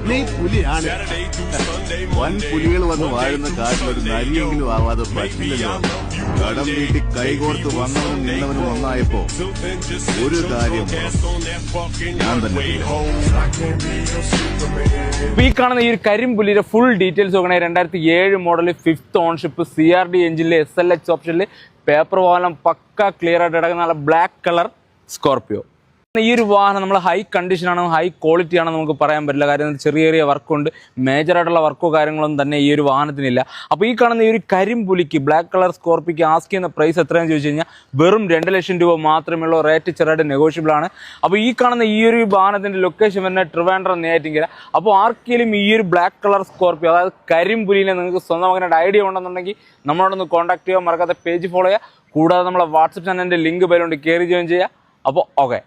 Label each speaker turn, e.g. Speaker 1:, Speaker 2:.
Speaker 1: നീ പുലിയാണ്. വൻ പുലികൾ വന്ന് വാഴുന്ന കാട്ടിലൊരു നരിയെങ്കിലും ആവാതെ പറ്റില്ലല്ലോ. കടം വീട്ടി കൈകോർത്ത് വന്നവനും നിന്നവനും ഒന്നായപ്പോ ഒരു കാര്യം ഞാൻ തന്നെ.
Speaker 2: ഈ കാണുന്ന ഈ ഒരു കരിമ്പുലിയുടെ ഫുൾ ഡീറ്റെയിൽസ് നോക്കണേ. 2007 മോഡൽ 5th ഓൺഷിപ്പ് CRD എഞ്ചിനിലെ SLX ഓപ്ഷനിൽ പേപ്പർ വാഹനം പക്ക ക്ലിയർ ആയിട്ട് കിടക്കുന്ന നല്ല ബ്ലാക്ക് കളർ സ്കോർപിയോ. ഈ ഒരു വാഹനം നമ്മൾ ഹൈ കണ്ടീഷനാണ്, ഹൈ ക്വാളിറ്റി ആണെന്ന് നമുക്ക് പറയാൻ പറ്റില്ല. കാര്യം ചെറിയ ചെറിയ വർക്കുണ്ട്, മേജറായിട്ടുള്ള വർക്കോ കാര്യങ്ങളൊന്നും തന്നെ ഈ ഒരു വാഹനത്തിനില്ല. അപ്പോൾ ഈ കാണുന്ന ഈ ഒരു കരിമ്പുലിക്ക് ബ്ലാക്ക് കളർ സ്കോർപ്പിക്ക് ആസ്ക് ചെയ്യുന്ന പ്രൈസ് എത്രയാണെന്ന് ചോദിച്ചു കഴിഞ്ഞാൽ വെറും 2 ലക്ഷം രൂപ മാത്രമേ ഉള്ളൂ. റേറ്റ് ചെറുതായിട്ട് നെഗോഷ്യബിൾ ആണ്. അപ്പോൾ ഈ കാണുന്ന ഈ ഒരു വാഹനത്തിൻ്റെ ലൊക്കേഷൻ വരുന്നത് ട്രിവാൻഡ്രം നെയ്യാറ്റിൻകര. അപ്പോൾ ആർക്കെങ്കിലും ഈ ഒരു ബ്ലാക്ക് കളർ സ്കോർപ്പിയോ അതായത് കരിമ്പുലിനെ നിങ്ങൾക്ക് സ്വന്തമാക്കാനായിട്ട് ഐഡിയ ഉണ്ടെന്നുണ്ടെങ്കിൽ നമ്മളോടൊന്ന് കോൺടാക്ട് ചെയ്യുക. മറക്കാത്ത പേജ് ഫോളോ ചെയ്യുക. കൂടാതെ നമ്മളെ വാട്സപ്പ് ചാനലിൻ്റെ ലിങ്ക് പേരുകൊണ്ട് കയറി ജോയിൻ ചെയ്യുക. അപ്പോൾ ഓക്കെ.